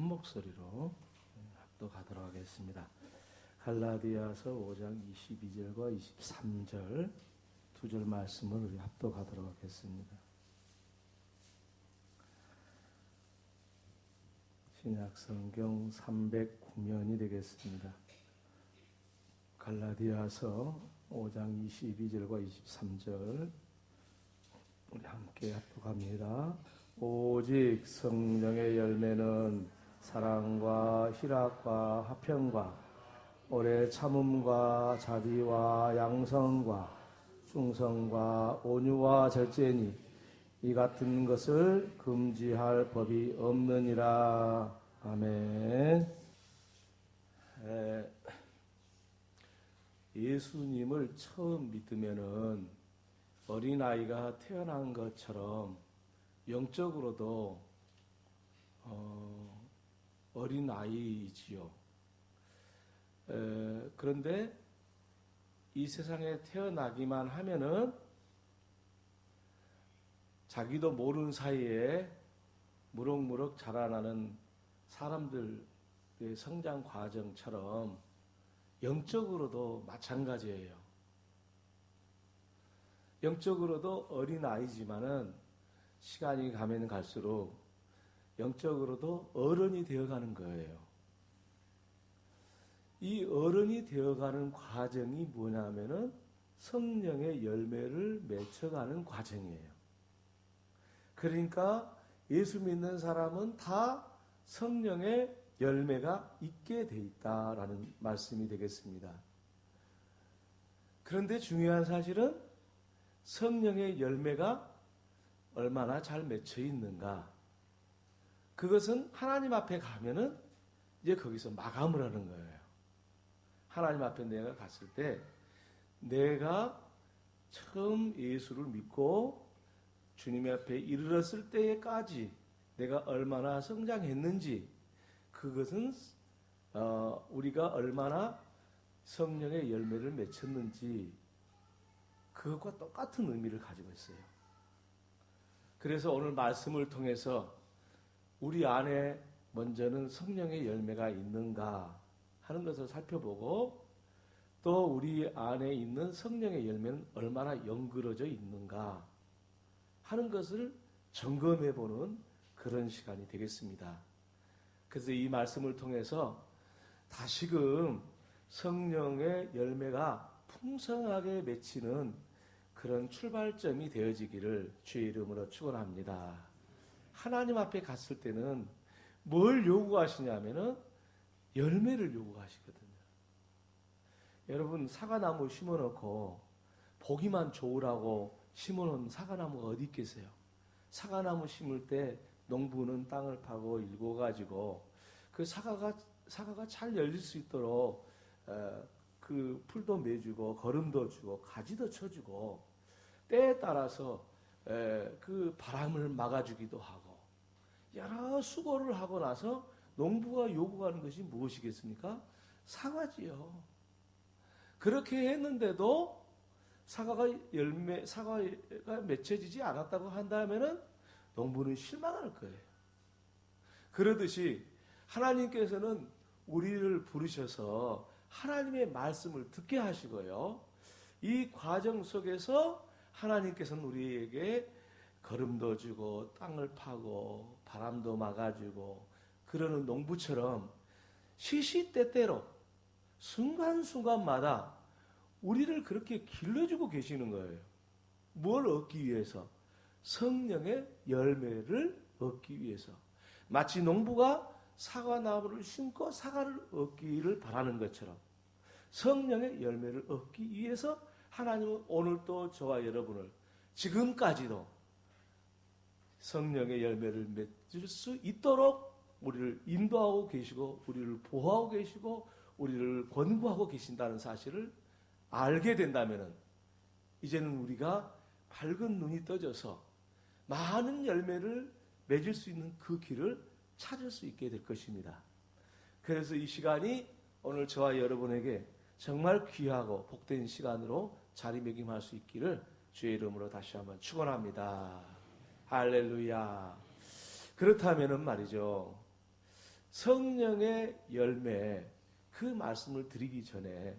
한 목소리로 합독하도록 하겠습니다. 갈라디아서 5장 22절과 23절 두 절 말씀을 우리 합독하도록 하겠습니다. 신약성경 309면이 되겠습니다. 갈라디아서 5장 22절과 23절 우리 함께 합독합니다. 오직 성령의 열매는 사랑과 희락과 화평과 오래 참음과 자비와 양성과 충성과 온유와 절제니 이 같은 것을 금지할 법이 없느니라. 아멘. 예수님을 처음 믿으면은 어린아이가 태어난 것처럼 영적으로도 어린아이지요. 그런데 이 세상에 태어나기만 하면은 자기도 모르는 사이에 무럭무럭 자라나는 사람들의 성장 과정처럼 영적으로도 마찬가지예요. 영적으로도 어린아이지만은 시간이 가면 갈수록 영적으로도 어른이 되어가는 거예요. 이 어른이 되어가는 과정이 뭐냐면은 성령의 열매를 맺혀가는 과정이에요. 그러니까 예수 믿는 사람은 다 성령의 열매가 있게 돼 있다라는 말씀이 되겠습니다. 그런데 중요한 사실은 성령의 열매가 얼마나 잘 맺혀 있는가. 그것은 하나님 앞에 가면은 이제 거기서 마감을 하는 거예요. 하나님 앞에 내가 갔을 때 내가 처음 예수를 믿고 주님 앞에 이르렀을 때까지 내가 얼마나 성장했는지, 그것은 우리가 얼마나 성령의 열매를 맺혔는지 그것과 똑같은 의미를 가지고 있어요. 그래서 오늘 말씀을 통해서 우리 안에 먼저는 성령의 열매가 있는가 하는 것을 살펴보고, 또 우리 안에 있는 성령의 열매는 얼마나 연그러져 있는가 하는 것을 점검해보는 그런 시간이 되겠습니다. 그래서 이 말씀을 통해서 다시금 성령의 열매가 풍성하게 맺히는 그런 출발점이 되어지기를 주의 이름으로 축원합니다. 하나님 앞에 갔을 때는 뭘 요구하시냐면은 열매를 요구하시거든요. 여러분, 사과나무 심어놓고 보기만 좋으라고 심어놓은 사과나무가 어디 있겠어요? 사과나무 심을 때 농부는 땅을 파고 일궈가지고 그 사과가 잘 열릴 수 있도록 그 풀도 매주고 거름도 주고 가지도 쳐주고 때에 따라서 그 바람을 막아주기도 하고 여러 수고를 하고 나서 농부가 요구하는 것이 무엇이겠습니까? 사과지요. 그렇게 했는데도 사과가 맺혀지지 않았다고 한다면은 농부는 실망할 거예요. 그러듯이 하나님께서는 우리를 부르셔서 하나님의 말씀을 듣게 하시고요. 이 과정 속에서 하나님께서는 우리에게 거름도 주고 땅을 파고 바람도 막아주고 그러는 농부처럼 시시때때로 순간순간마다 우리를 그렇게 길러주고 계시는 거예요. 뭘 얻기 위해서? 성령의 열매를 얻기 위해서. 마치 농부가 사과나무를 심고 사과를 얻기를 바라는 것처럼 성령의 열매를 얻기 위해서 하나님은 오늘 또 저와 여러분을 지금까지도 성령의 열매를 맺을 수 있도록 우리를 인도하고 계시고 우리를 보호하고 계시고 우리를 권고하고 계신다는 사실을 알게 된다면 이제는 우리가 밝은 눈이 떠져서 많은 열매를 맺을 수 있는 그 길을 찾을 수 있게 될 것입니다. 그래서 이 시간이 오늘 저와 여러분에게 정말 귀하고 복된 시간으로 자리매김할 수 있기를 주의 이름으로 다시 한번 축원합니다. 할렐루야. 그렇다면은 말이죠. 성령의 열매, 그 말씀을 드리기 전에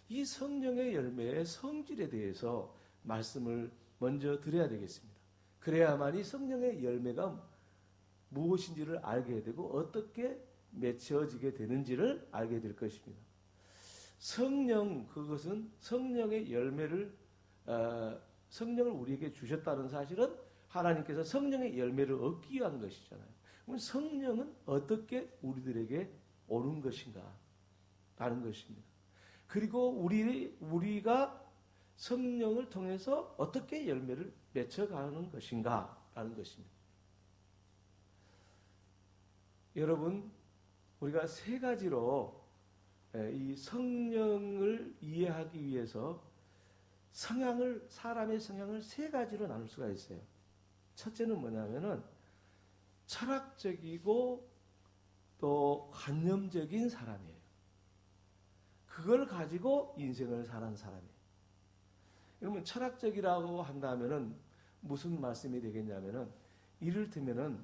이 성령의 열매의 성질에 대해서 말씀을 먼저 드려야 되겠습니다. 그래야만이 성령의 열매가 무엇인지를 알게 되고 어떻게 맺혀지게 되는지를 알게 될 것입니다. 성령, 그것은 성령의 열매를 성령을 우리에게 주셨다는 사실은 하나님께서 성령의 열매를 얻기 위한 것이잖아요. 그럼 성령은 어떻게 우리들에게 오는 것인가? 라는 것입니다. 그리고 우리가 성령을 통해서 어떻게 열매를 맺혀가는 것인가? 라는 것입니다. 여러분, 우리가 세 가지로 이 성령을 이해하기 위해서 사람의 성향을 세 가지로 나눌 수가 있어요. 첫째는 뭐냐면은 철학적이고 또 관념적인 사람이에요. 그걸 가지고 인생을 사는 사람이에요. 그러면 철학적이라고 한다면은 무슨 말씀이 되겠냐면은 이를테면은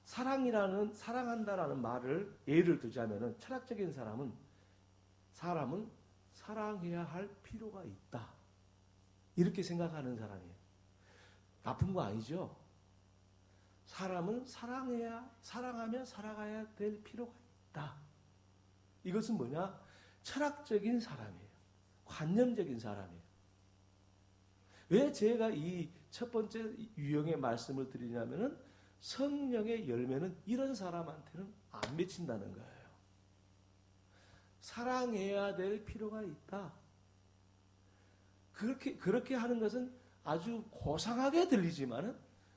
사랑한다라는 말을 예를 들자면은 철학적인 사람은 사랑해야 할 필요가 있다. 이렇게 생각하는 사람이에요. 나쁜 거 아니죠? 사람은 사랑하며 살아가야 될 필요가 있다. 이것은 뭐냐? 철학적인 사람이에요. 관념적인 사람이에요. 왜 제가 이 첫 번째 유형의 말씀을 드리냐면은 성령의 열매는 이런 사람한테는 안 맺힌다는 거예요. 사랑해야 될 필요가 있다. 그렇게 하는 것은 아주 고상하게 들리지만은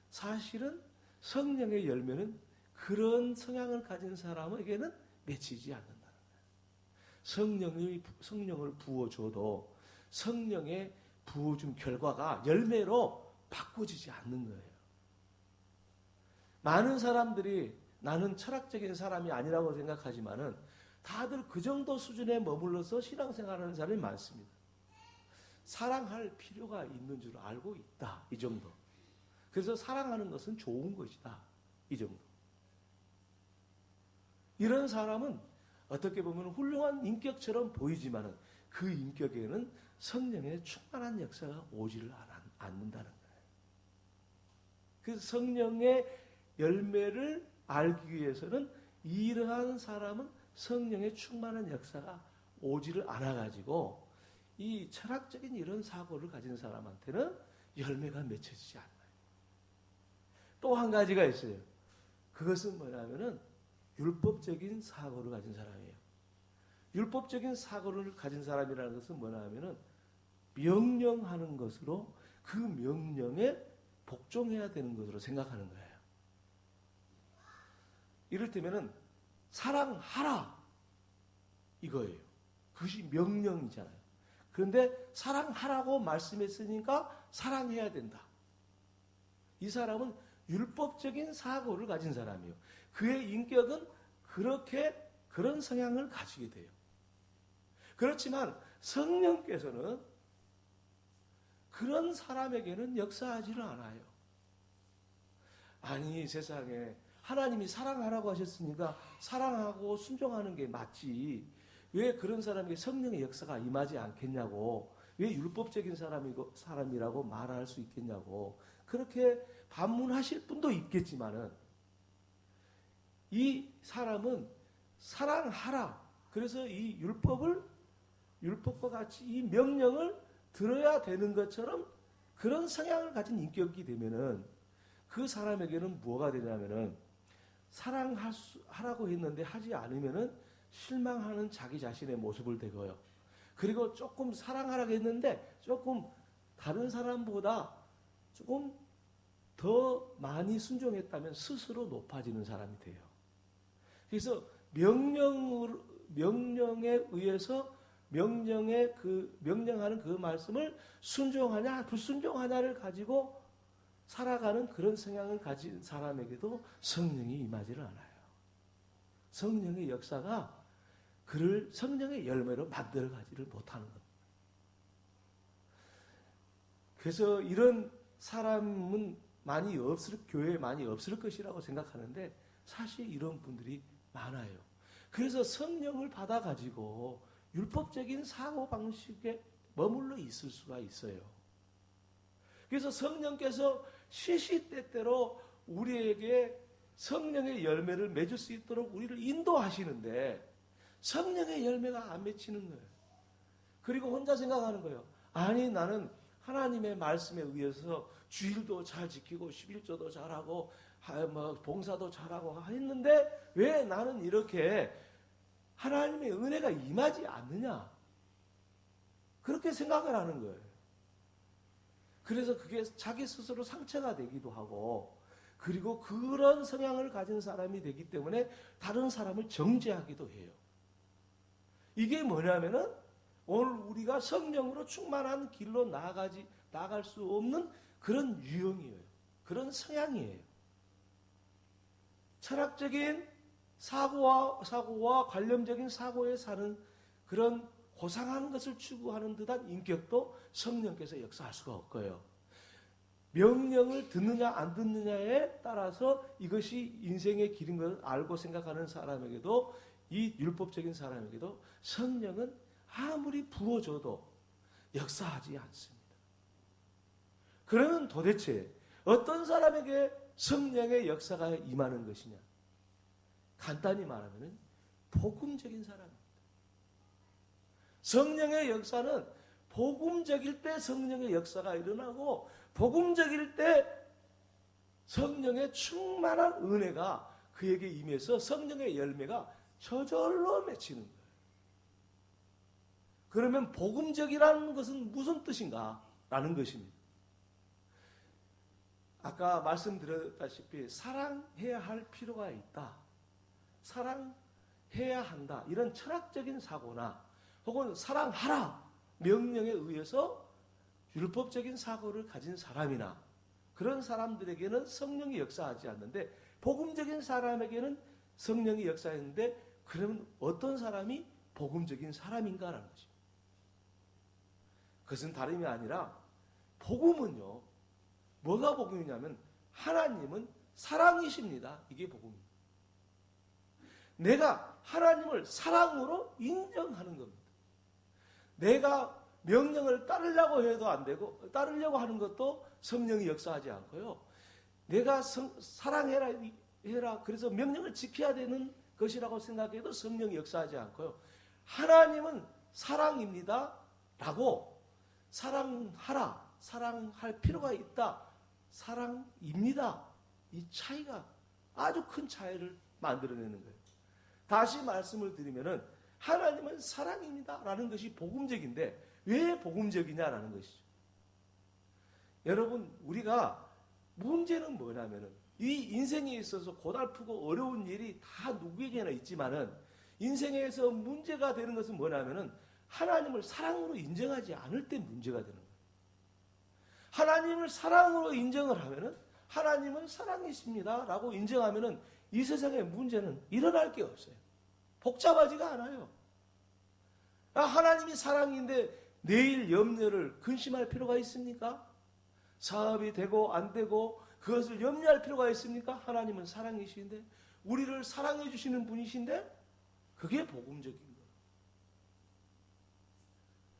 사실은 성령의 열매는 그런 성향을 가진 사람에게는 맺히지 않는다는 거예요. 성령을 부어줘도 성령의 부어준 결과가 열매로 바꿔지지 않는 거예요. 많은 사람들이 나는 철학적인 사람이 아니라고 생각하지만은 다들 그 정도 수준에 머물러서 신앙생활하는 사람이 많습니다. 사랑할 필요가 있는 줄 알고 있다. 이 정도. 그래서 사랑하는 것은 좋은 것이다. 이 정도. 이런 사람은 어떻게 보면 훌륭한 인격처럼 보이지만은 그 인격에는 성령의 충만한 역사가 오지를 않는다는 거예요. 그래서 성령의 열매를 알기 위해서는 이러한 사람은 성령의 충만한 역사가 오지를 않아가지고 이 철학적인 이런 사고를 가진 사람한테는 열매가 맺혀지지 않아요. 또 한 가지가 있어요. 그것은 뭐냐면은 율법적인 사고를 가진 사람이에요. 율법적인 사고를 가진 사람이라는 것은 뭐냐면은 명령하는 것으로 그 명령에 복종해야 되는 것으로 생각하는 거예요. 이를테면은 사랑하라 이거예요. 그것이 명령이잖아요. 그런데 사랑하라고 말씀했으니까 사랑해야 된다. 이 사람은 율법적인 사고를 가진 사람이에요. 그의 인격은 그런 성향을 가지게 돼요. 그렇지만 성령께서는 그런 사람에게는 역사하지를 않아요. 아니 세상에 하나님이 사랑하라고 하셨으니까 사랑하고 순종하는 게 맞지. 왜 그런 사람에게 성령의 역사가 임하지 않겠냐고. 왜 율법적인 사람이라고 말할 수 있겠냐고. 그렇게 반문하실 분도 있겠지만은 이 사람은 사랑하라. 그래서 이 율법과 같이 이 명령을 들어야 되는 것처럼 그런 성향을 가진 인격이 되면은 그 사람에게는 뭐가 되냐면은 사랑하라고 했는데 하지 않으면은 실망하는 자기 자신의 모습을 대고요. 그리고 조금 사랑하라고 했는데 조금 다른 사람보다 조금 더 많이 순종했다면 스스로 높아지는 사람이 돼요. 그래서 명령에 의해서 명령하는 그 말씀을 순종하냐 불순종하냐를 가지고 살아가는 그런 성향을 가진 사람에게도 성령이 임하지를 않아요. 성령의 역사가 그를 성령의 열매로 만들어가지를 못하는 겁니다. 그래서 이런 사람은 교회에 많이 없을 것이라고 생각하는데 사실 이런 분들이 많아요. 그래서 성령을 받아가지고 율법적인 사고방식에 머물러 있을 수가 있어요. 그래서 성령께서 시시때때로 우리에게 성령의 열매를 맺을 수 있도록 우리를 인도하시는데 성령의 열매가 안 맺히는 거예요. 그리고 혼자 생각하는 거예요. 아니, 나는 하나님의 말씀에 의해서 주일도 잘 지키고 11조도 잘하고 봉사도 잘하고 했는데 왜 나는 이렇게 하나님의 은혜가 임하지 않느냐? 그렇게 생각을 하는 거예요. 그래서 그게 자기 스스로 상처가 되기도 하고, 그리고 그런 성향을 가진 사람이 되기 때문에 다른 사람을 정죄하기도 해요. 이게 뭐냐면은 오늘 우리가 성령으로 충만한 길로 나아갈 수 없는 그런 유형이에요. 그런 성향이에요. 철학적인 사고와 관념적인 사고에 사는 그런 고상한 것을 추구하는 듯한 인격도 성령께서 역사할 수가 없고요. 명령을 듣느냐 안 듣느냐에 따라서 이것이 인생의 길인 것을 알고 생각하는 사람에게도, 이 율법적인 사람에게도 성령은 아무리 부어줘도 역사하지 않습니다. 그러면 도대체 어떤 사람에게 성령의 역사가 임하는 것이냐? 간단히 말하면 복음적인 사람입니다. 성령의 역사는 복음적일 때 성령의 역사가 일어나고, 복음적일 때 성령의 충만한 은혜가 그에게 임해서 성령의 열매가 저절로 맺히는 거예요. 그러면 복음적이라는 것은 무슨 뜻인가? 라는 것입니다. 아까 말씀드렸다시피 사랑해야 할 필요가 있다. 사랑해야 한다. 이런 철학적인 사고나 혹은 사랑하라 명령에 의해서 율법적인 사고를 가진 사람이나 그런 사람들에게는 성령이 역사하지 않는데, 복음적인 사람에게는 성령이 역사했는데, 그러면 어떤 사람이 복음적인 사람인가라는 것입니다. 그것은 다름이 아니라 복음은요, 뭐가 복음이냐면 하나님은 사랑이십니다. 이게 복음입니다. 내가 하나님을 사랑으로 인정하는 겁니다. 내가 명령을 따르려고 해도 안 되고, 따르려고 하는 것도 성령이 역사하지 않고요. 내가 사랑해라, 그래서 명령을 지켜야 되는 것이라고 생각해도 성령이 역사하지 않고요. 하나님은 사랑입니다. 라고 사랑하라, 사랑할 필요가 있다, 사랑입니다. 이 차이가 아주 큰 차이를 만들어내는 거예요. 다시 말씀을 드리면은 하나님은 사랑입니다 라는 것이 복음적인데 왜 복음적이냐라는 것이죠. 여러분, 우리가 문제는 뭐냐면은 이 인생에 있어서 고달프고 어려운 일이 다 누구에게나 있지만은 인생에서 문제가 되는 것은 뭐냐면은 하나님을 사랑으로 인정하지 않을 때 문제가 되는 거예요. 하나님을 사랑으로 인정을 하면은 하나님은 사랑이십니다 라고 인정하면은 이 세상에 문제는 일어날 게 없어요. 복잡하지가 않아요. 하나님이 사랑인데 내일 염려를 근심할 필요가 있습니까? 사업이 되고 안 되고 그것을 염려할 필요가 있습니까? 하나님은 사랑이신데, 우리를 사랑해 주시는 분이신데, 그게 복음적인 거예요.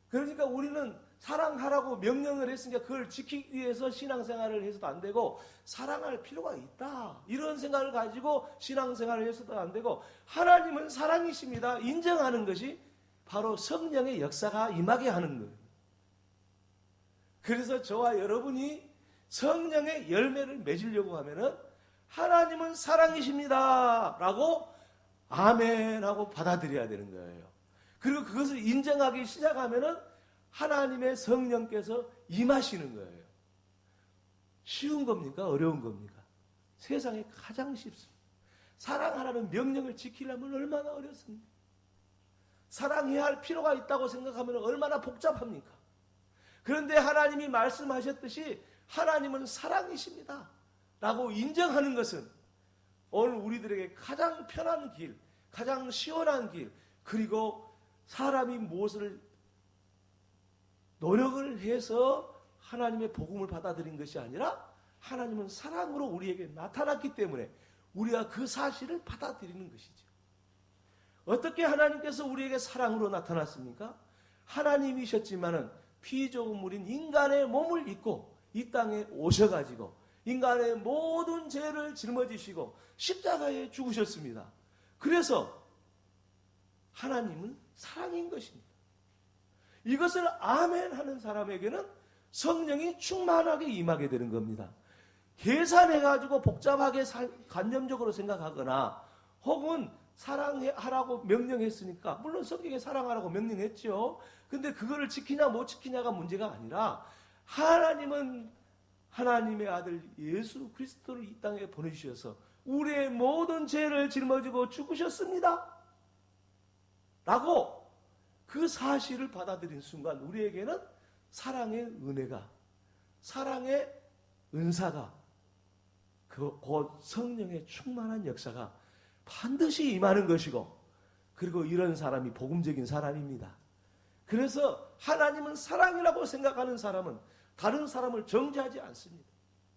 그러니까 우리는 사랑하라고 명령을 했으니까 그걸 지키기 위해서 신앙생활을 해서도 안 되고, 사랑할 필요가 있다 이런 생각을 가지고 신앙생활을 해서도 안 되고, 하나님은 사랑이십니다 인정하는 것이 바로 성령의 역사가 임하게 하는 거예요. 그래서 저와 여러분이 성령의 열매를 맺으려고 하면은 하나님은 사랑이십니다 라고 아멘 하고 받아들여야 되는 거예요. 그리고 그것을 인정하기 시작하면은 하나님의 성령께서 임하시는 거예요. 쉬운 겁니까? 어려운 겁니까? 세상에 가장 쉽습니다. 사랑하라는 명령을 지키려면 얼마나 어렵습니까? 사랑해야 할 필요가 있다고 생각하면 얼마나 복잡합니까? 그런데 하나님이 말씀하셨듯이 하나님은 사랑이십니다 라고 인정하는 것은 오늘 우리들에게 가장 편한 길, 가장 시원한 길, 그리고 사람이 무엇을 노력을 해서 하나님의 복음을 받아들인 것이 아니라 하나님은 사랑으로 우리에게 나타났기 때문에 우리가 그 사실을 받아들이는 것이죠. 어떻게 하나님께서 우리에게 사랑으로 나타났습니까? 하나님이셨지만은 피조물인 인간의 몸을 입고 이 땅에 오셔가지고 인간의 모든 죄를 짊어지시고 십자가에 죽으셨습니다. 그래서 하나님은 사랑인 것입니다. 이것을 아멘 하는 사람에게는 성령이 충만하게 임하게 되는 겁니다. 계산해가지고 복잡하게 관념적으로 생각하거나 혹은 사랑하라고 명령했으니까, 물론 성경에 사랑하라고 명령했죠. 근데 그거를 지키냐 못 지키냐가 문제가 아니라 하나님은 하나님의 아들 예수 그리스도를 이 땅에 보내주셔서 우리의 모든 죄를 짊어지고 죽으셨습니다 라고 그 사실을 받아들인 순간 우리에게는 사랑의 은혜가, 사랑의 은사가, 곧 성령의 충만한 역사가 반드시 임하는 것이고, 그리고 이런 사람이 복음적인 사람입니다. 그래서 하나님은 사랑이라고 생각하는 사람은 다른 사람을 정죄하지 않습니다.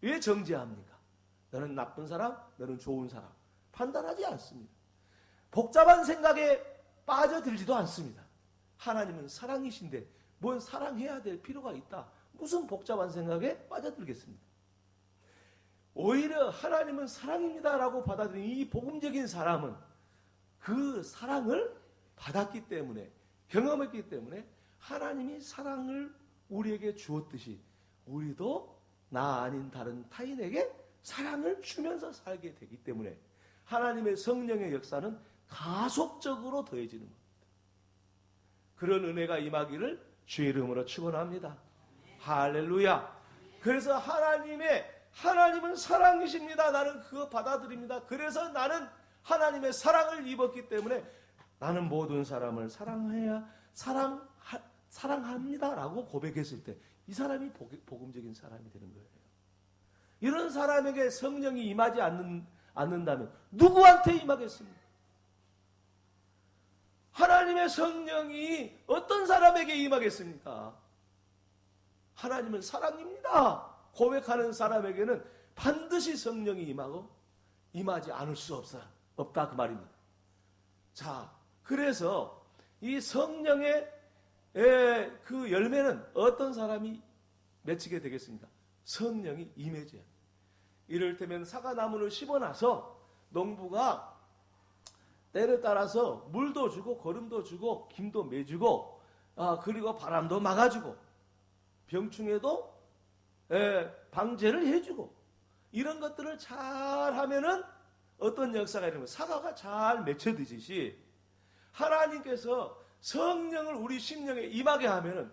왜 정죄합니까? 너는 나쁜 사람, 너는 좋은 사람 판단하지 않습니다. 복잡한 생각에 빠져들지도 않습니다. 하나님은 사랑이신데 뭔 사랑해야 될 필요가 있다, 무슨 복잡한 생각에 빠져들겠습니까? 오히려 하나님은 사랑입니다라고 받아들인 이 복음적인 사람은 그 사랑을 받았기 때문에, 경험했기 때문에 하나님이 사랑을 우리에게 주었듯이 우리도 나 아닌 다른 타인에게 사랑을 주면서 살게 되기 때문에 하나님의 성령의 역사는 가속적으로 더해지는 겁니다. 그런 은혜가 임하기를 주의 이름으로 축원합니다. 할렐루야. 그래서 하나님은 사랑이십니다. 나는 그거 받아들입니다. 그래서 나는 하나님의 사랑을 입었기 때문에 나는 모든 사람을 사랑합니다 라고 고백했을 때 이 사람이 복음적인 사람이 되는 거예요. 이런 사람에게 성령이 임하지 않는다면 누구한테 임하겠습니까? 하나님의 성령이 어떤 사람에게 임하겠습니까? 하나님은 사랑입니다 고백하는 사람에게는 반드시 성령이 임하고 임하지 않을 수 없다 그 말입니다. 자, 그래서 이 성령의 그 열매는 어떤 사람이 맺히게 되겠습니까? 성령이 임해져요. 이를테면 사과나무를 심어놔서 농부가 때를 따라서 물도 주고 거름도 주고 김도 매주고 그리고 바람도 막아주고 병충해도 방제를 해주고 이런 것들을 잘 하면은 어떤 역사가 일어나면 사과가 잘 맺혀지듯이 하나님께서 성령을 우리 심령에 임하게 하면은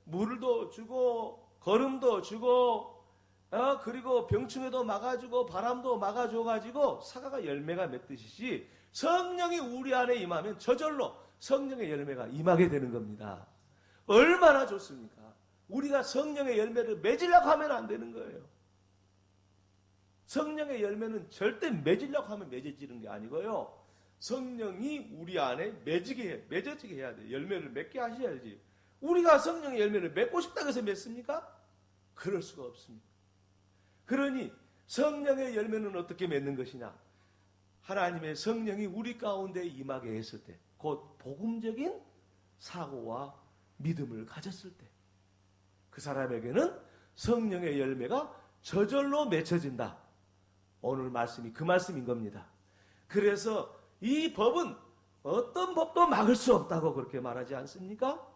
물도 주고 거름도 주고 그리고 병충해도 막아주고 바람도 막아줘가지고 사과가 열매가 맺듯이 성령이 우리 안에 임하면 저절로 성령의 열매가 임하게 되는 겁니다. 얼마나 좋습니까? 우리가 성령의 열매를 맺으려고 하면 안 되는 거예요. 성령의 열매는 절대 맺으려고 하면 맺어지는 게 아니고요. 성령이 우리 안에 맺어지게 해야 돼요. 열매를 맺게 하셔야지. 우리가 성령의 열매를 맺고 싶다고 해서 맺습니까? 그럴 수가 없습니다. 그러니 성령의 열매는 어떻게 맺는 것이냐? 하나님의 성령이 우리 가운데 임하게 했을 때, 곧 복음적인 사고와 믿음을 가졌을 때, 그 사람에게는 성령의 열매가 저절로 맺혀진다. 오늘 말씀이 그 말씀인 겁니다. 그래서 이 법은 어떤 법도 막을 수 없다고 그렇게 말하지 않습니까?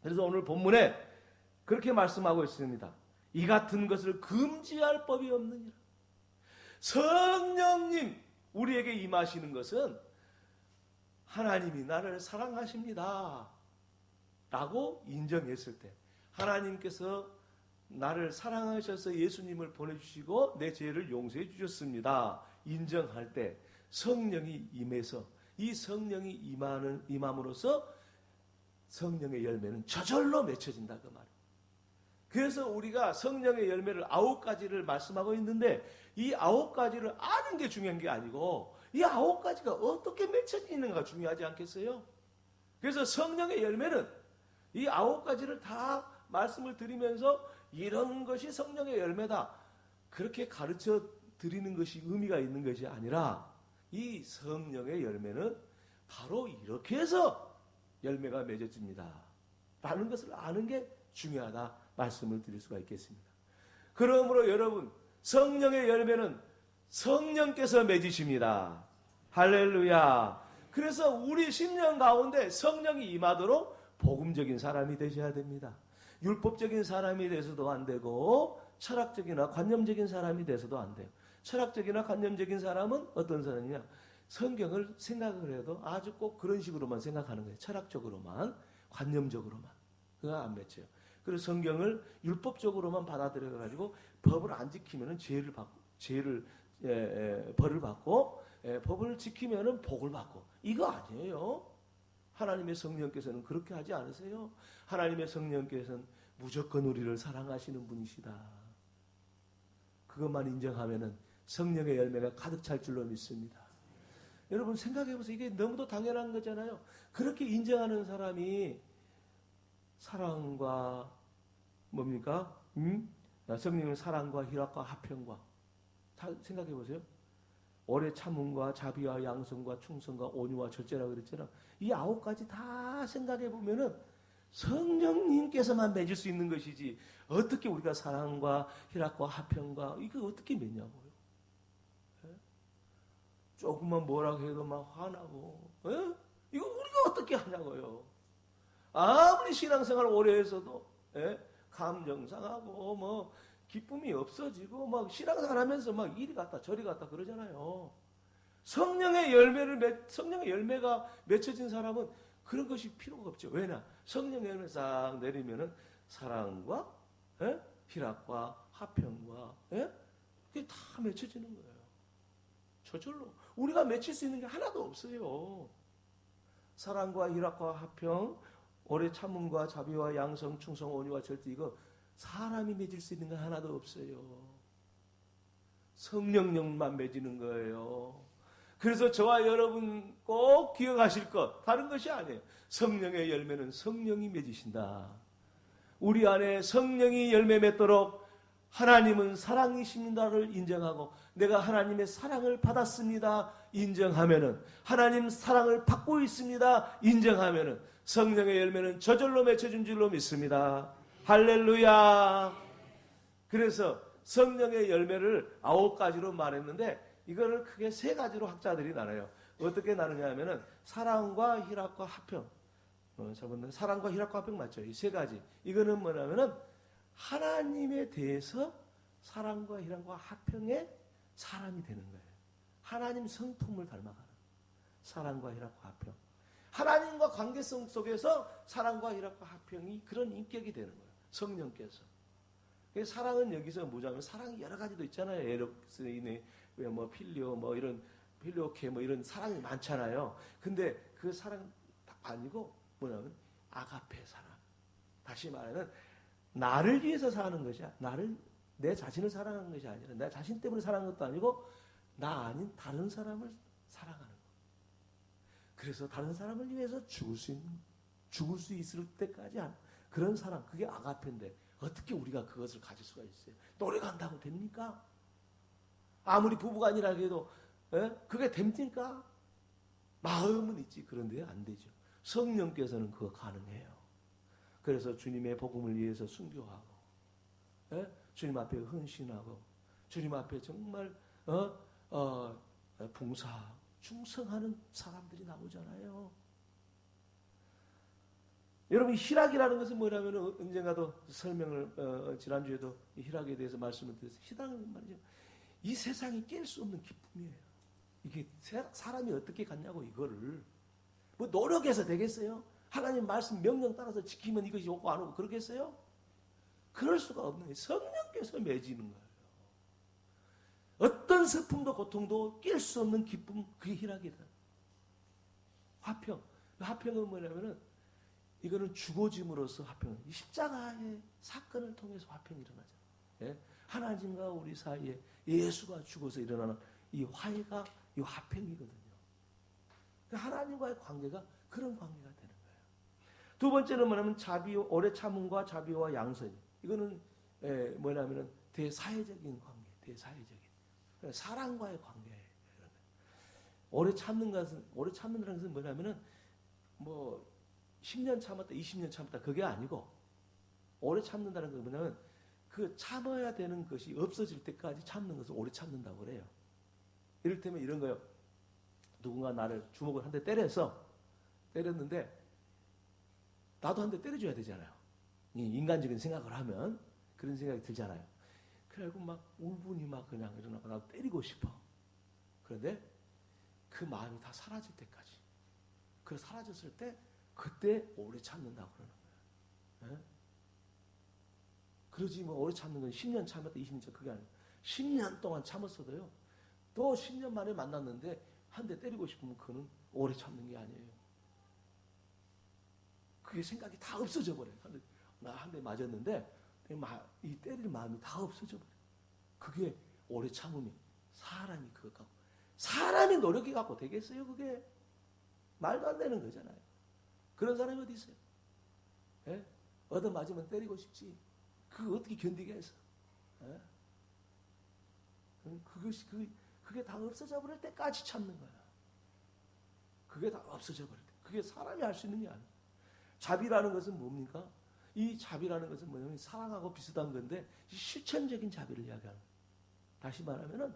그래서 오늘 본문에 그렇게 말씀하고 있습니다. 이 같은 것을 금지할 법이 없느니라. 성령님 우리에게 임하시는 것은 하나님이 나를 사랑하십니다 라고 인정했을 때, 하나님께서 나를 사랑하셔서 예수님을 보내주시고 내 죄를 용서해 주셨습니다 인정할 때 성령이 임해서, 이 성령이 임함으로써 성령의 열매는 저절로 맺혀진다 그 말이에요. 그래서 우리가 성령의 열매를 9가지를 말씀하고 있는데 이 9가지를 아는 게 중요한 게 아니고 이 9가지가 어떻게 맺혀지는가 중요하지 않겠어요? 그래서 성령의 열매는 이 9가지를 다 말씀을 드리면서 이런 것이 성령의 열매다 그렇게 가르쳐 드리는 것이 의미가 있는 것이 아니라 이 성령의 열매는 바로 이렇게 해서 열매가 맺어집니다. 라는 것을 아는 게 중요하다 말씀을 드릴 수가 있겠습니다. 그러므로 여러분, 성령의 열매는 성령께서 맺으십니다. 할렐루야. 그래서 우리 심령 가운데 성령이 임하도록 복음적인 사람이 되셔야 됩니다. 율법적인 사람이 돼서도 안 되고 철학적이나 관념적인 사람이 돼서도 안 돼요. 철학적이나 관념적인 사람은 어떤 사람이냐? 성경을 생각을 해도 아주 꼭 그런 식으로만 생각하는 거예요. 철학적으로만, 관념적으로만. 그거 안 맺혀요. 그래서 성경을 율법적으로만 받아들여가지고 법을 안 지키면은 벌을 받고, 법을 지키면은 복을 받고. 이거 아니에요. 하나님의 성령께서는 그렇게 하지 않으세요. 하나님의 성령께서는 무조건 우리를 사랑하시는 분이시다. 그것만 인정하면은 성령의 열매가 가득 찰 줄로 믿습니다. 여러분 생각해보세요. 이게 너무도 당연한 거잖아요. 그렇게 인정하는 사람이 사랑과 뭡니까? 성령의 사랑과 희락과 화평과 다 생각해보세요. 오래 참음과 자비와 양성과 충성과 온유와 절제라고 그랬잖아. 이 9가지 다 생각해보면은 성령님께서만 맺을 수 있는 것이지 어떻게 우리가 사랑과 희락과 화평과 이거 어떻게 맺냐고요. 조금만 뭐라고 해도 막 화나고 이거 우리가 어떻게 하냐고요. 아무리 신앙생활 오래 했어도 감정 상하고 뭐 기쁨이 없어지고 막 신앙생활 하면서 막 이리 갔다 저리 갔다 그러잖아요. 성령의 열매가 맺혀진 사람은 그런 것이 필요가 없죠. 왜냐? 성령의 열매 싹 내리면은 사랑과 희락과 화평과 그게 다 맺혀지는 거예요. 저절로 우리가 맺힐 수 있는 게 하나도 없어요. 사랑과 희락과 화평, 오래 참음과 자비와 양성, 충성, 온유와 절제 이거 사람이 맺을 수 있는 거 하나도 없어요. 성령님만 맺는 거예요. 그래서 저와 여러분 꼭 기억하실 것 다른 것이 아니에요. 성령의 열매는 성령이 맺으신다. 우리 안에 성령이 열매 맺도록 하나님은 사랑이십니다를 인정하고 내가 하나님의 사랑을 받았습니다 인정하면은 하나님 사랑을 받고 있습니다 인정하면은 성령의 열매는 저절로 맺혀진 줄로 믿습니다. 할렐루야. 그래서 성령의 열매를 9가지로 말했는데 이거를 크게 3가지로 학자들이 나눠요. 어떻게 나누냐 하면은 사랑과 희락과 화평. 사랑과 희락과 화평 맞죠? 이 3가지. 이거는 뭐냐면은 하나님에 대해서 사랑과 희락과 화평의 사람이 되는 거예요. 하나님 성품을 닮아가는 사랑과 희락과 화평. 하나님과 관계성 속에서 사랑과 희락과 화평이 그런 인격이 되는 거예요. 성령께서. 사랑은 여기서 뭐냐면 사랑이 여러 가지도 있잖아요. 에로스인의 뭐 필리오 뭐 이런 필리오케 뭐 이런 사랑이 많잖아요. 근데 그 사랑 아니고 뭐냐면 아가페 사랑. 다시 말하면 나를 위해서 사는 것이야. 내 자신을 사랑하는 것이 아니라 내 자신 때문에 사랑하는 것도 아니고 나 아닌 다른 사람을 사랑하는 것. 그래서 다른 사람을 위해서 죽을 수 있을 때까지 그런 사랑 그게 아가페인데 어떻게 우리가 그것을 가질 수가 있어요? 노력한다고 됩니까? 아무리 부부가 아니라 해도 그게 됩니까? 마음은 있지. 그런데 안 되죠. 성령께서는 그거 가능해요. 그래서 주님의 복음을 위해서 순교하고 주님 앞에 헌신하고 주님 앞에 정말 봉사 충성하는 사람들이 나오잖아요. 여러분 희락이라는 것은 뭐냐면 언젠가도 설명을 지난주에도 희락에 대해서 말씀을 드렸어요. 희락은 말이죠. 이 세상이 깰 수 없는 기쁨이에요. 이게 사람이 어떻게 갖냐고 이거를 뭐 노력해서 되겠어요? 하나님 말씀 명령 따라서 지키면 이것이 오고 안 오고 그러겠어요? 그럴 수가 없는 거예요. 성령께서 맺이는 거예요. 어떤 슬픔도 고통도 깰 수 없는 기쁨 그게 희락이다. 화평은 뭐냐면은 이거는 죽어짐으로써 화평. 십자가의 사건을 통해서 화평이 일어나죠. 예? 하나님과 우리 사이에 예수가 죽어서 일어나는 이 화해가 이 화평이거든요. 하나님과의 관계가 그런 관계가 되는 거예요. 두 번째는 뭐냐면 오래 참음과 자비와 양선. 이거는 뭐냐면은 대사회적인 관계, 대사회적인. 사랑과의 관계. 오래 참는다는 것은 뭐냐면은 뭐 10년 참았다, 20년 참았다 그게 아니고 오래 참는다는 건 뭐냐면 그 참아야 되는 것이 없어질 때까지 참는 것을 오래 참는다고 그래요. 이를테면 이런 거요. 누군가 나를 주먹을 한 대 때렸는데 나도 한 대 때려줘야 되잖아요. 인간적인 생각을 하면 그런 생각이 들잖아요. 그래갖고 막 울분이 막 그냥 일어나고 나도 때리고 싶어. 그런데 그 마음이 다 사라질 때까지. 그 사라졌을 때 그때 오래 참는다고 그러는 거예요. 네? 그러지 뭐 오래 참는 건 10년 참았다 20년 참 그게 아니에요. 10년 동안 참았어도요. 또 10년 만에 만났는데 한 대 때리고 싶으면 그거는 오래 참는 게 아니에요. 그게 생각이 다 없어져 버려요. 나 한 대 맞았는데 이 때릴 마음이 다 없어져 버려요. 그게 오래 참으면 사람이 그거 갖고 사람이 노력해 갖고 되겠어요? 그게 말도 안 되는 거잖아요. 그런 사람이 어디 있어요? 예? 얻어 맞으면 때리고 싶지. 그거 어떻게 견디겠어? 예? 그게 다 없어져 버릴 때까지 참는 거야. 그게 다 없어져 버릴 때. 그게 사람이 할 수 있는 게 아니야. 자비라는 것은 뭡니까? 이 자비라는 것은 뭐냐면 사랑하고 비슷한 건데 실천적인 자비를 이야기하는 거예요. 다시 말하면은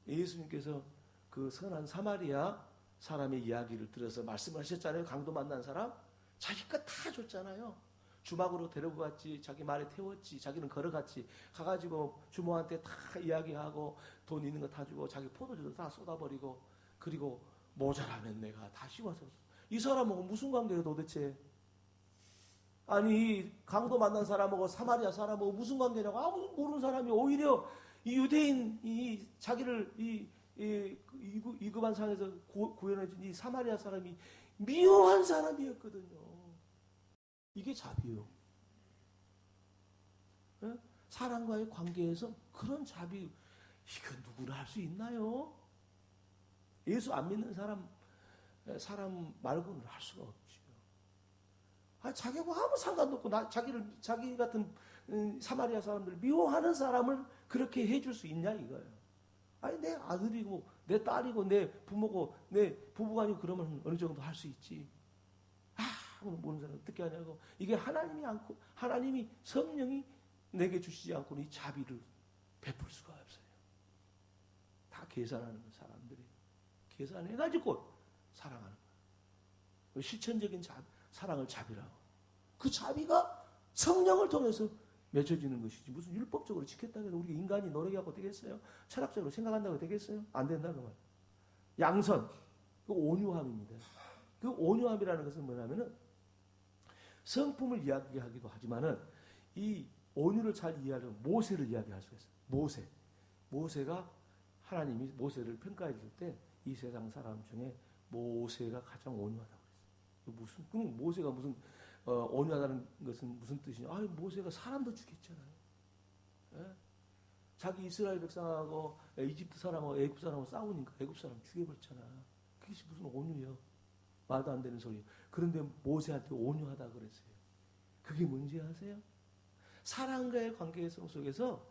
예수님께서 그 선한 사마리아 사람의 이야기를 들어서 말씀을 하셨잖아요. 강도 만난 사람. 자기 것 다 줬잖아요. 주막으로 데리고 갔지. 자기 말에 태웠지. 자기는 걸어갔지. 가가지고 주모한테 다 이야기하고 돈 있는 거 다 주고 자기 포도주도 다 쏟아버리고 그리고 모자라면 내가 다 씌워서. 이 사람하고 무슨 관계예요 도대체? 아니 강도 만난 사람하고 사마리아 사람하고 무슨 관계냐고 아무도 모르는 사람이 오히려 이 유대인 이 자기를 이급한 상에서 구현해준 이 사마리아 사람이 미워한 사람이었거든요. 이게 자비요. 네? 사람과의 관계에서 그런 자비 이거 누구나 할 수 있나요? 예수 안 믿는 사람 말고는 할 수가 없죠. 자기하고 아무 상관도 없고 자기 같은 사마리아 사람들을 미워하는 사람을 그렇게 해줄 수 있냐 이거예요. 아니 내 아들이고 내 딸이고 내 부모고 내 부부간이고 그러면 어느 정도 할 수 있지. 아무도 모르는 사람 어떻게 하냐고. 이게 하나님이 성령이 내게 주시지 않고는 이 자비를 베풀 수가 없어요. 다 계산하는 사람들이 계산해가지고 사랑하는 거예요. 실천적인 사랑을 자비라고. 그 자비가 성령을 통해서 맺어지는 것이지 무슨 율법적으로 지켰다고 해서 우리가 인간이 노력하고 되겠어요? 철학적으로 생각한다고 되겠어요? 안 된다고 말이에요. 양선, 그 온유함입니다. 그 온유함이라는 것은 뭐냐면은 성품을 이야기하기도 하지만은 이 온유를 잘 이해하려면 모세를 이야기할 수가 있어요. 모세가 하나님이 모세를 평가해 줄 때 이 세상 사람 중에 모세가 가장 온유하다고 그랬어요. 그럼 모세가 무슨 온유하다는 것은 무슨 뜻이냐? 모세가 사람도 죽였잖아요. 예? 자기 이스라엘 백성하고 이집트 사람하고 애굽 사람하고 싸우니까 애굽 사람 죽여버렸잖아. 그게 무슨 온유예요? 말도 안 되는 소리예요. 그런데 모세한테 온유하다 그랬어요. 그게 뭔지 아세요? 사랑과의 관계성 속에서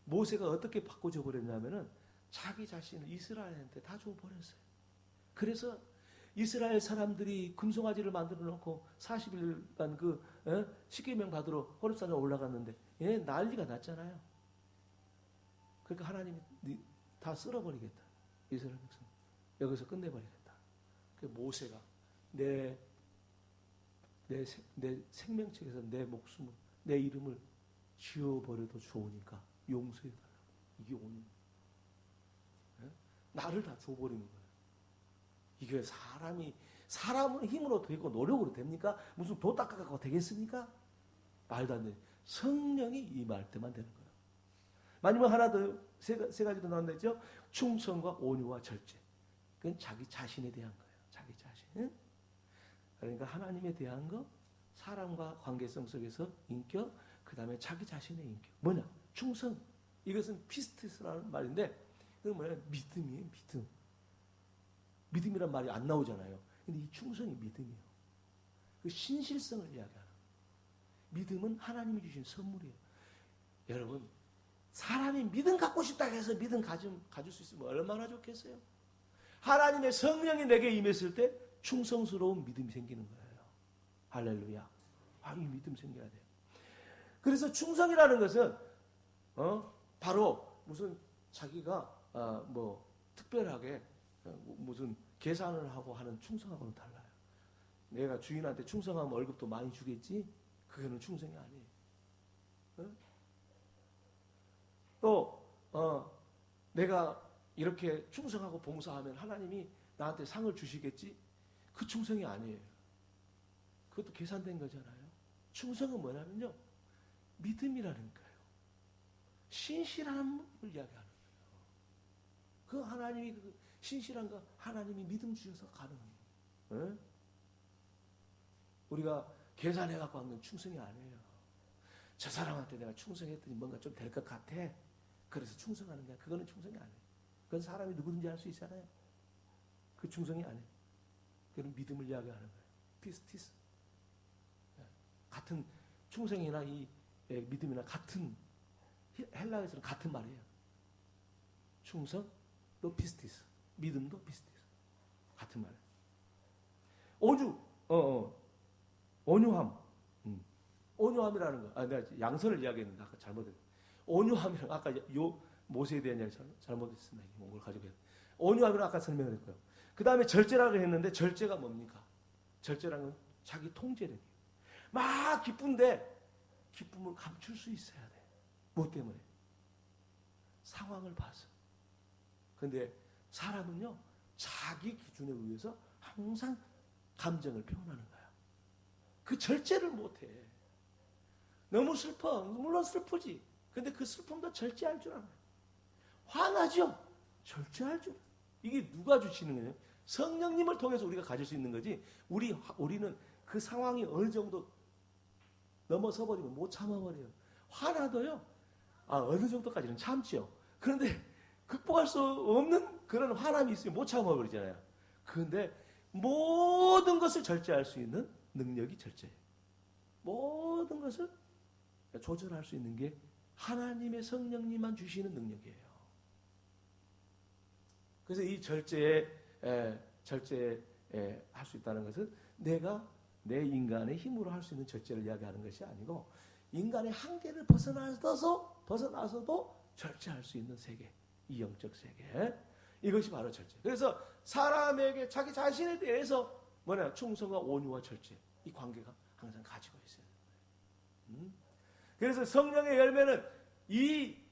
모세가 어떻게 바꿔줘 버렸냐면은 자기 자신을 이스라엘한테 다 줘버렸어요. 그래서 이스라엘 사람들이 금송아지를 만들어 놓고 40일간 십계명 받으러 호렙산에 올라갔는데 난리가 났잖아요. 그러니까 하나님이 다 쓸어버리겠다. 이스라엘 백성 여기서 끝내버리겠다. 그 모세가 내 생명책에서 내 목숨을 내 이름을 지워버려도 좋으니까 용서해달라고. 이게 오늘 나를 다 줘버리는 거예요. 이게 사람은 힘으로 되고 노력으로 됩니까? 무슨 도 닦아갖고 되겠습니까? 말도 안 돼. 성령이 임할 때만 되는 거예요. 마지막 하나 더 세 가지 더 나왔죠. 충성과 온유와 절제. 그건 자기 자신에 대한 거예요. 자기 자신. 그러니까 하나님에 대한 거, 사람과 관계성 속에서 인격, 그 다음에 자기 자신의 인격. 뭐냐? 충성. 이것은 피스티스라는 말인데 그건 뭐냐? 믿음이에요. 믿음. 믿음이란 말이 안 나오잖아요. 근데 이 충성이 믿음이에요. 그 신실성을 이야기하는 거예요. 믿음은 하나님이 주신 선물이에요. 여러분, 사람이 믿음 갖고 싶다 해서 믿음 가질 수 있으면 얼마나 좋겠어요. 하나님의 성령이 내게 임했을 때 충성스러운 믿음이 생기는 거예요. 할렐루야. 이 믿음 생겨야 돼요. 그래서 충성이라는 것은 바로 무슨 자기가 뭐 특별하게 무슨 계산을 하고 하는 충성하고는 달라요. 내가 주인한테 충성하면 월급도 많이 주겠지? 그거는 충성이 아니에요. 또 내가 이렇게 충성하고 봉사하면 하나님이 나한테 상을 주시겠지? 그 충성이 아니에요. 그것도 계산된 거잖아요. 충성은 뭐냐면요, 믿음이라는 거예요. 신실함을 이야기하는 거예요. 그 하나님이 그 신실한 거 하나님이 믿음 주셔서 가능한 거예요. 우리가 계산해 갖고 하는 충성이 아니에요. 저 사람한테 내가 충성했더니 뭔가 좀 될 것 같아. 그래서 충성하는 거야. 그거는 충성이 아니에요. 그건 사람이 누구든지 할 수 있잖아요. 그 충성이 아니에요. 그건 믿음을 이야기하는 거예요. 피스티스. 같은 충성이나 이 믿음이나 같은, 헬라어에서는 같은 말이에요. 충성도 피스티스, 믿음도 피스티스, 같은 말이에요. 온유함. 온유함이라는 거. 내가 양선을 이야기했는데 아까 잘못했네. 온유함이라는, 아까 모세에 대한 이야기 잘못했습니다. 이걸 가지고 했는데. 온유함이라는 아까 설명을 했고요. 그 다음에 절제라고 했는데, 절제가 뭡니까? 절제라는 건 자기 통제력이에요. 막 기쁜데 기쁨을 감출 수 있어야 돼. 뭐 때문에? 상황을 봐서. 근데 사람은요, 자기 기준에 의해서 항상 감정을 표현하는 거야. 그 절제를 못해. 너무 슬퍼. 물론 슬프지. 근데 그 슬픔도 절제할 줄 알아요. 화나죠? 절제할 줄. 이게 누가 주시는 거예요? 성령님을 통해서 우리가 가질 수 있는 거지. 우리는 그 상황이 어느 정도 넘어서 버리면 못 참아버려요. 화나도요, 어느 정도까지는 참지요. 그런데 극복할 수 없는 그런 화남이 있으면 못 참아버리잖아요. 그런데 모든 것을 절제할 수 있는 능력이 절제예요. 모든 것을 조절할 수 있는 게 하나님의 성령님만 주시는 능력이에요. 그래서 이 절제에 할 수 있다는 것은 내가 내 인간의 힘으로 할 수 있는 절제를 이야기하는 것이 아니고, 인간의 한계를 벗어나서도 절제할 수 있는 세계, 이 영적 세계, 이것이 바로 절제. 그래서 사람에게 자기 자신에 대해서 충성과 온유와 절제, 이 관계가 항상 가지고 있어야 돼요. 그래서 성령의 열매는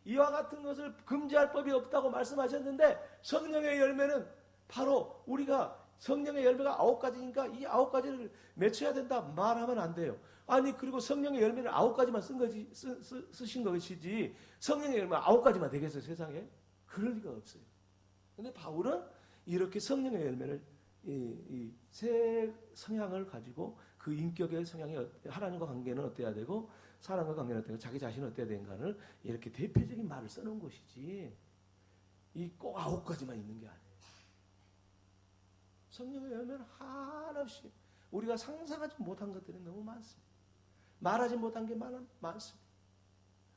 이와 같은 것을 금지할 법이 없다고 말씀하셨는데, 성령의 열매는 바로 우리가 성령의 열매가 9가지니까 이 9가지를 맺혀야 된다 말하면 안 돼요. 아니, 그리고 성령의 열매를 9가지만 쓰신 것이지 성령의 열매 9가지만 되겠어요, 세상에? 그럴 리가 없어요. 근데 바울은 이렇게 성령의 열매를 이 세 성향을 가지고 그 인격의 성향이 하나님과 관계는 어때야 되고 사람과 관계는 어때야 되고 자기 자신은 어때야 되는가를 이렇게 대표적인 말을 써놓은 것이지, 이 꼭 9가지만 있는 게 아니에요. 성령의 열매는 한없이 우리가 상상하지 못한 것들이 너무 많습니다. 말하지 못한 게 많습니다.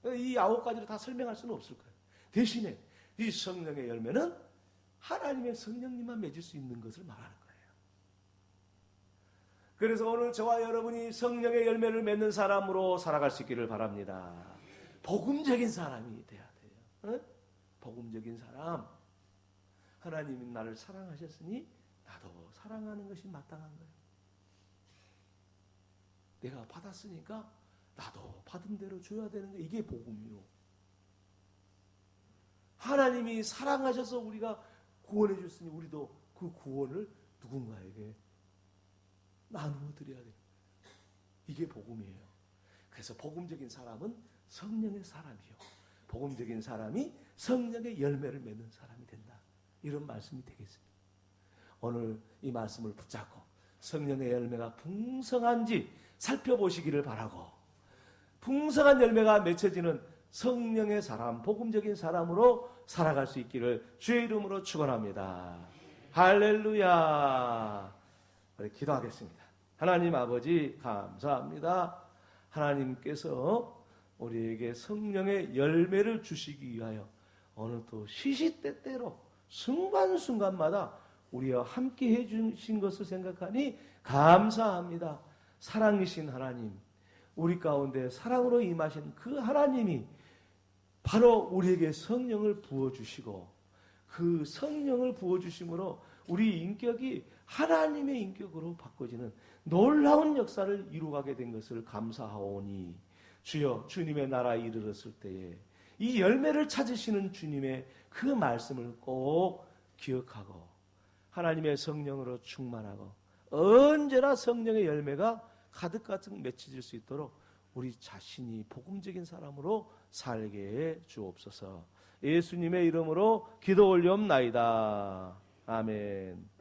이 9가지를 다 설명할 수는 없을 거예요. 대신에 이 성령의 열매는 하나님의 성령님만 맺을 수 있는 것을 말하는 거예요. 그래서 오늘 저와 여러분이 성령의 열매를 맺는 사람으로 살아갈 수 있기를 바랍니다. 복음적인 사람이 돼야 돼요. 복음적인 사람. 하나님이 나를 사랑하셨으니 나도 사랑하는 것이 마땅한 거예요. 내가 받았으니까 나도 받은 대로 줘야 되는 거, 이게 복음이요. 하나님이 사랑하셔서 우리가 구원해 줬으니 우리도 그 구원을 누군가에게 나누어 드려야 돼요. 이게 복음이에요. 그래서 복음적인 사람은 성령의 사람이요, 복음적인 사람이 성령의 열매를 맺는 사람이 된다, 이런 말씀이 되겠습니다. 오늘 이 말씀을 붙잡고 성령의 열매가 풍성한지 살펴보시기를 바라고, 풍성한 열매가 맺혀지는 성령의 사람, 복음적인 사람으로 살아갈 수 있기를 주의 이름으로 축원합니다. 할렐루야. 우리 기도하겠습니다. 하나님 아버지 감사합니다. 하나님께서 우리에게 성령의 열매를 주시기 위하여 어느 또 시시때때로 순간순간마다 우리와 함께 해주신 것을 생각하니 감사합니다. 사랑이신 하나님, 우리 가운데 사랑으로 임하신 그 하나님이 바로 우리에게 성령을 부어주시고 그 성령을 부어주심으로 우리 인격이 하나님의 인격으로 바꿔지는 놀라운 역사를 이루어가게 된 것을 감사하오니 주여, 주님의 나라에 이르렀을 때에 이 열매를 찾으시는 주님의 그 말씀을 꼭 기억하고 하나님의 성령으로 충만하고 언제나 성령의 열매가 가득가득 맺혀질 수 있도록 우리 자신이 복음적인 사람으로 살게 해 주옵소서. 예수님의 이름으로 기도 올리옵나이다. 아멘.